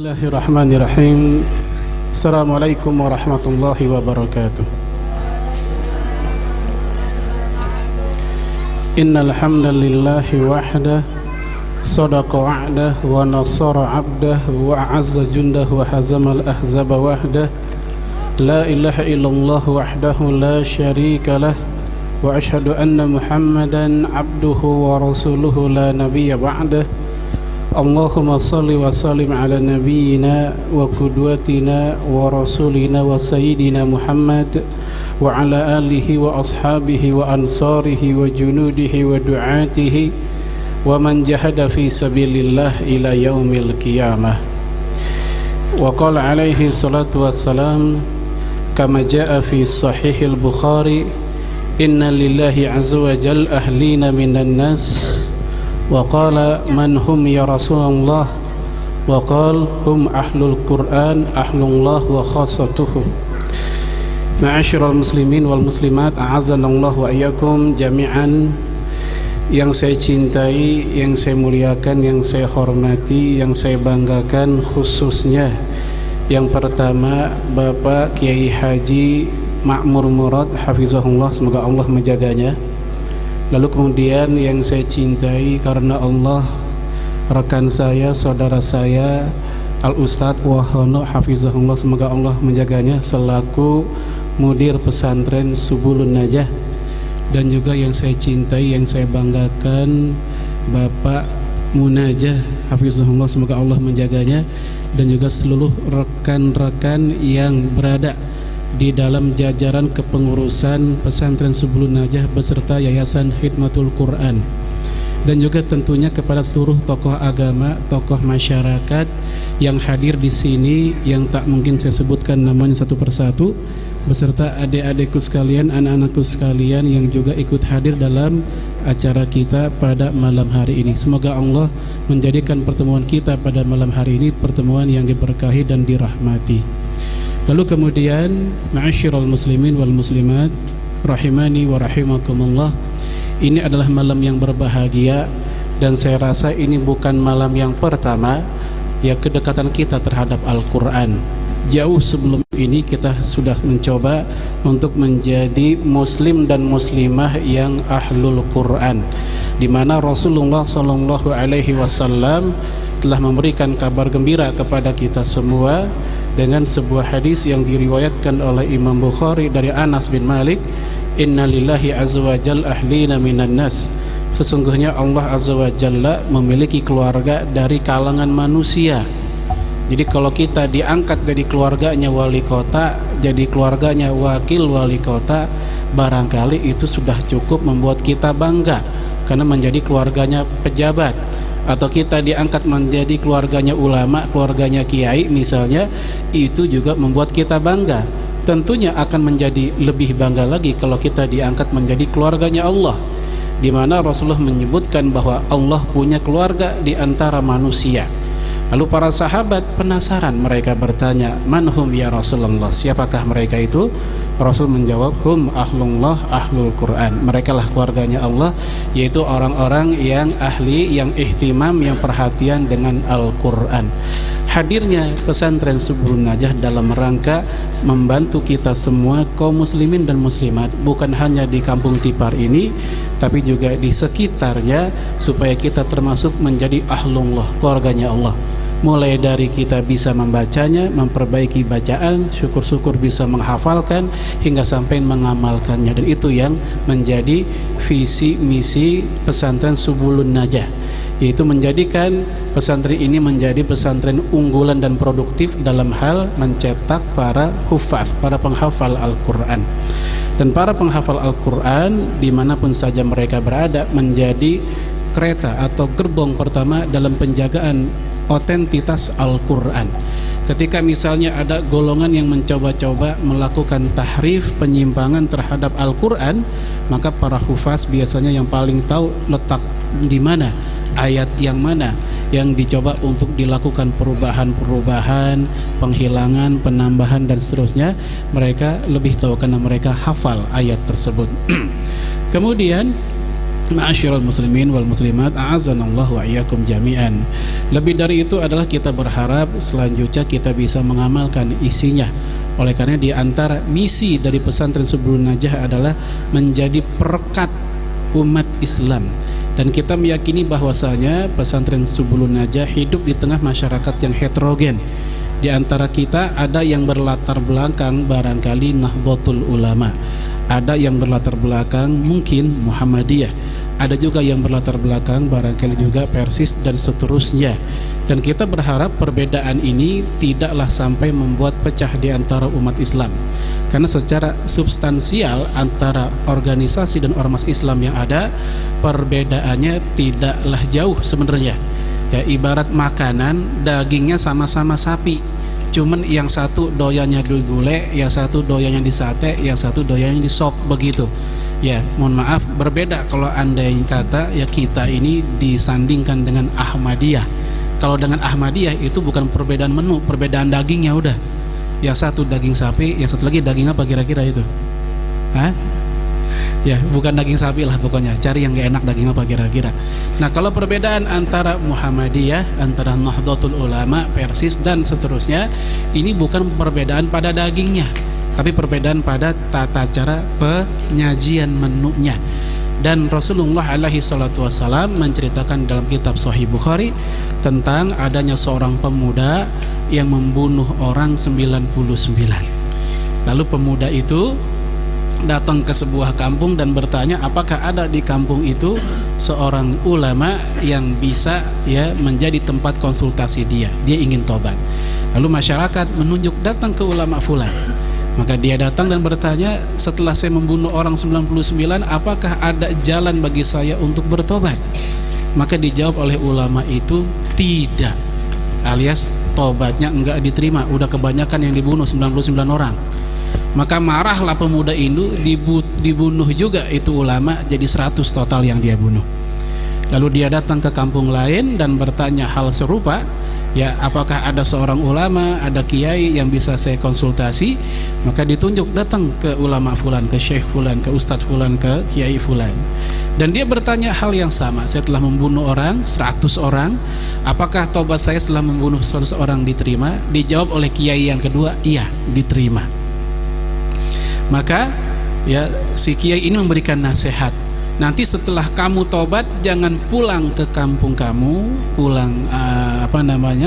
Bismillahirrahmanirrahim. Assalamualaikum warahmatullahi wabarakatuh. Innal hamdalillahi wahdah sadaqa wa'dah wa nasara 'abdah wa a'azza jundah wa hazamal ahzaba wahdah. La ilaha illallah wahdahu la syarika lah wa ashhadu anna Muhammadan 'abduhu wa rasuluhu la nabiyya ba'dah. Allahumma salli wa sallim ala nabiyyina wa qudwatina wa rasulina wa sayyidina Muhammad wa ala alihi wa ashabihi wa ansarihi wa junudihi wa du'atihi wa man jahada fi sabilillah ila yaumil qiyamah. Wa qala alaihi salatu wassalam kama jaa fi sahihil Bukhari, inna lillahi azza wa jal ahlina minan nas. Wa qala man hum ya Rasulullah, wa qala hum ahlul Qur'an ahlullah wa khassatuhu. Ma'asyiral muslimin wal muslimat, a'azzanallahu wa iyyakum jami'an. Yang saya cintai, yang saya muliakan, yang saya hormati, yang saya banggakan, khususnya yang pertama Bapak Kiai Haji Ma'mur Murad hafizahullah, semoga Allah menjaganya. Lalu kemudian yang saya cintai karena Allah, rekan saya, saudara saya Al-Ustadz Wahono hafizahullah, semoga Allah menjaganya selaku mudir pesantren Subulun Najah. Dan juga yang saya cintai, yang saya banggakan Bapak Munajah hafizahullah, semoga Allah menjaganya. Dan juga seluruh rekan-rekan yang berada di dalam jajaran kepengurusan pesantren Subulun Najah beserta Yayasan Khidmatul Quran. Dan juga tentunya kepada seluruh tokoh agama, tokoh masyarakat yang hadir di sini, yang tak mungkin saya sebutkan namanya satu persatu, beserta adik-adikku sekalian, anak-anakku sekalian yang juga ikut hadir dalam acara kita pada malam hari ini. Semoga Allah menjadikan pertemuan kita pada malam hari ini pertemuan yang diberkahi dan dirahmati. Lalu kemudian, ma'asyiral muslimin wal muslimat rahimani wa rahimakumullah, ini adalah malam yang berbahagia. Dan saya rasa ini bukan malam yang pertama ya kedekatan kita terhadap Al-Quran. Jauh sebelum ini kita sudah mencoba untuk menjadi muslim dan muslimah yang ahlul Quran, di mana Rasulullah sallallahu alaihi wasallam telah memberikan kabar gembira kepada kita semua dengan sebuah hadis yang diriwayatkan oleh Imam Bukhari dari Anas bin Malik, inna lillahi azza wa jalla ahlina minan nas. Sesungguhnya Allah azza wa jalla memiliki keluarga dari kalangan manusia. Jadi kalau kita diangkat dari keluarganya wali kota, jadi keluarganya wakil wali kota, barangkali itu sudah cukup membuat kita bangga karena menjadi keluarganya pejabat. Atau kita diangkat menjadi keluarganya ulama, keluarganya kiai misalnya, itu juga membuat kita bangga. Tentunya akan menjadi lebih bangga lagi kalau kita diangkat menjadi keluarganya Allah, di mana Rasulullah menyebutkan bahwa Allah punya keluarga di antara manusia. Lalu para sahabat penasaran, mereka bertanya, manhum ya Rasulullah, siapakah mereka itu? Rasul menjawab, hum ahlullah ahlul Quran, mereka lah keluarganya Allah, yaitu orang-orang yang ahli, yang ihtimam, yang perhatian dengan Al-Quran. Hadirnya pesantren Subulun Najah dalam rangka membantu kita semua kaum muslimin dan muslimat, bukan hanya di kampung Tipar ini, tapi juga di sekitarnya, supaya kita termasuk menjadi ahlullah, keluarganya Allah. Mulai dari kita bisa membacanya, memperbaiki bacaan, syukur-syukur bisa menghafalkan, hingga sampai mengamalkannya. Dan itu yang menjadi visi misi pesantren Subulun Najah, yaitu menjadikan pesantren ini menjadi pesantren unggulan dan produktif dalam hal mencetak para hufaz, para penghafal Al-Quran. Dan para penghafal Al-Quran dimanapun saja mereka berada menjadi kereta atau gerbong pertama dalam penjagaan otentitas Al-Quran. Ketika misalnya ada golongan yang mencoba-coba melakukan tahrif, penyimpangan terhadap Al-Quran, maka para hufaz biasanya yang paling tahu letak di mana, ayat yang mana yang dicoba untuk dilakukan perubahan-perubahan, penghilangan, penambahan dan seterusnya. Mereka lebih tahu karena mereka hafal ayat tersebut. Kemudian Ma'asyiral muslimin wal muslimat, a'azanallahu wa iyyakum jami'an. Lebih dari itu adalah kita berharap selanjutnya kita bisa mengamalkan isinya. Oleh karena di antara misi dari pesantren Subulun Najah adalah menjadi perekat umat Islam. Dan kita meyakini bahwasanya pesantren Subulun Najah hidup di tengah masyarakat yang heterogen. Di antara kita ada yang berlatar belakang barangkali Nahdlatul Ulama, ada yang berlatar belakang mungkin Muhammadiyah, ada juga yang berlatar belakang barangkali juga Persis dan seterusnya. Dan kita berharap perbedaan ini tidaklah sampai membuat pecah di antara umat Islam, karena secara substansial antara organisasi dan ormas Islam yang ada, perbedaannya tidaklah jauh sebenarnya. Ya, ibarat makanan dagingnya sama-sama sapi, cuman yang satu doyannya di gulai, yang satu doyannya di sate, yang satu doyannya di sop, begitu. Ya, mohon maaf, berbeda kalau andai kata ya kita ini disandingkan dengan Ahmadiyah. Kalau dengan Ahmadiyah itu bukan perbedaan menu, perbedaan dagingnya udah. Yang satu daging sapi, yang satu lagi daging apa kira-kira itu? Hah? Ya, bukan daging sapi lah pokoknya. Cari yang gak enak daging apa kira-kira. Nah, kalau perbedaan antara Muhammadiyah, antara Nahdlatul Ulama, Persis dan seterusnya, ini bukan perbedaan pada dagingnya, tapi perbedaan pada tata cara penyajian menunya. Dan Rasulullah alaihi salatu wassalam menceritakan dalam kitab Sahih Bukhari tentang adanya seorang pemuda yang membunuh orang 99. Lalu pemuda itu datang ke sebuah kampung dan bertanya apakah ada di kampung itu seorang ulama yang bisa ya menjadi tempat konsultasi dia ingin tobat. Lalu masyarakat menunjuk datang ke ulama fulan. Maka dia datang dan bertanya, setelah saya membunuh orang 99, apakah ada jalan bagi saya untuk bertobat? Maka dijawab oleh ulama itu, tidak, alias tobatnya enggak diterima, udah kebanyakan yang dibunuh 99 orang. Maka marahlah pemuda itu, dibunuh juga itu ulama, jadi 100 total yang dia bunuh. Lalu dia datang ke kampung lain dan bertanya hal serupa, ya apakah ada seorang ulama, ada kiai yang bisa saya konsultasi? Maka ditunjuk datang ke ulama fulan, ke syekh fulan, ke ustadz fulan, ke kiai fulan. Dan dia bertanya hal yang sama, saya telah membunuh orang 100 orang, apakah tobat saya setelah membunuh 100 orang diterima? Dijawab oleh kiai yang kedua, iya diterima. Maka ya si kiai ini memberikan nasihat, nanti setelah kamu tobat jangan pulang ke kampung kamu, pulang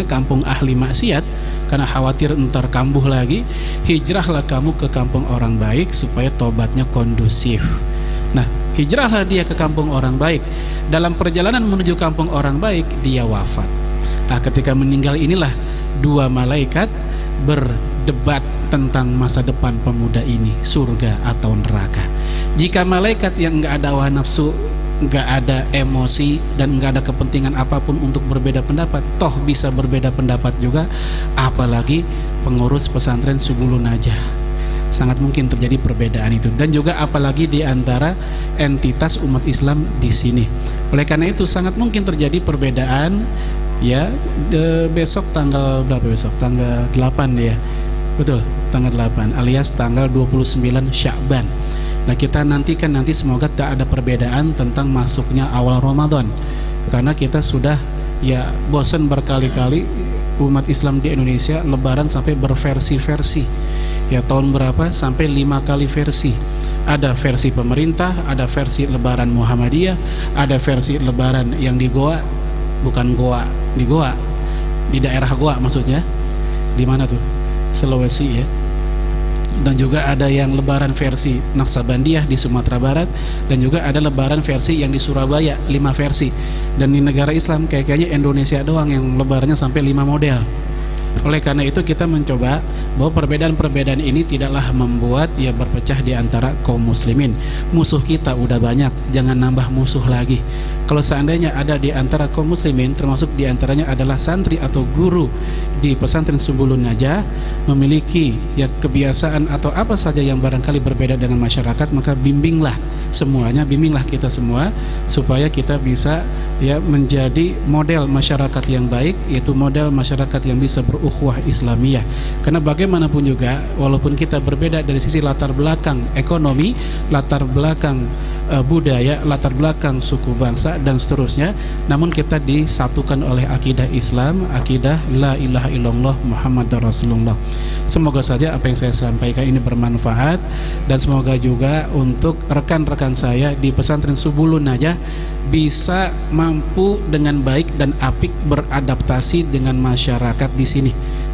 kampung ahli maksiat, karena khawatir entar kambuh lagi. Hijrahlah kamu ke kampung orang baik supaya tobatnya kondusif. Nah, hijrahlah dia ke kampung orang baik. Dalam perjalanan menuju kampung orang baik dia wafat. Nah, ketika meninggal inilah dua malaikat berdebat tentang masa depan pemuda ini, surga atau neraka. Jika malaikat yang enggak ada hawa nafsu, enggak ada emosi, dan enggak ada kepentingan apapun untuk berbeda pendapat, toh bisa berbeda pendapat juga, apalagi pengurus pesantren Subulun Najah, sangat mungkin terjadi perbedaan itu. Dan juga apalagi di antara entitas umat Islam di sini. Oleh karena itu sangat mungkin terjadi perbedaan. Ya, besok tanggal berapa besok? Tanggal 8 ya. Betul, tanggal 8 alias tanggal 29 Sya'ban. Nah, kita nantikan nanti semoga tak ada perbedaan tentang masuknya awal Ramadan. Karena kita sudah ya bosan berkali-kali umat Islam di Indonesia lebaran sampai berversi-versi. Ya, tahun berapa sampai 5 kali versi. Ada versi pemerintah, ada versi lebaran Muhammadiyah, ada versi lebaran yang di Goa, bukan Goa, di Goa, di daerah Goa maksudnya. Di mana tuh? Sulawesi ya. Dan juga ada yang lebaran versi Naksabandiyah di Sumatera Barat, dan juga ada lebaran versi yang di Surabaya, 5 versi. Dan di negara Islam kayaknya Indonesia doang yang lebarannya sampai 5 model. Oleh karena itu kita mencoba bahwa perbedaan-perbedaan ini tidaklah membuat ya berpecah di antara kaum muslimin. Musuh kita udah banyak, jangan nambah musuh lagi. Kalau seandainya ada di antara kaum muslimin, termasuk di antaranya adalah santri atau guru di pesantren Subulun Najah, memiliki ya kebiasaan atau apa saja yang barangkali berbeda dengan masyarakat, maka bimbinglah semuanya, bimbinglah kita semua supaya kita bisa ya menjadi model masyarakat yang baik, yaitu model masyarakat yang bisa berukhuwah Islamiyah. Karena bagaimanapun juga, walaupun kita berbeda dari sisi latar belakang ekonomi, latar belakang budaya, latar belakang suku bangsa dan seterusnya, namun kita disatukan oleh akidah Islam, akidah la ilaha illallah Muhammadar Rasulullah. Semoga saja apa yang saya sampaikan ini bermanfaat, dan semoga juga untuk rekan-rekan saya di pesantren Subulun Najah bisa mampu dengan baik dan apik beradaptasi dengan masyarakat di sini.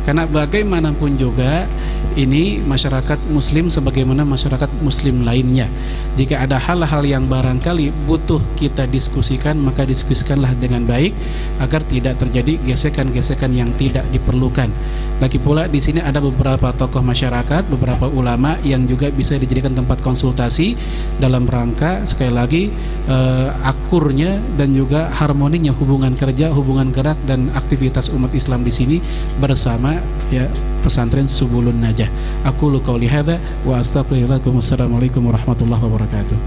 Karena bagaimanapun juga ini masyarakat muslim sebagaimana masyarakat muslim lainnya. Jika ada hal-hal yang barangkali butuh kita diskusikan, maka diskusikanlah dengan baik agar tidak terjadi gesekan-gesekan yang tidak diperlukan. Lagi pula di sini ada beberapa tokoh masyarakat, beberapa ulama yang juga bisa dijadikan tempat konsultasi dalam rangka sekali lagi akurnya dan juga harmoninya hubungan kerja, hubungan gerak dan aktivitas umat Islam di sini bersama ya pesantren Subulun Najah. Aku qauli hadza wa astaghfirullahaladzim. Wassalamualaikum warahmatullahi wabarakatuh.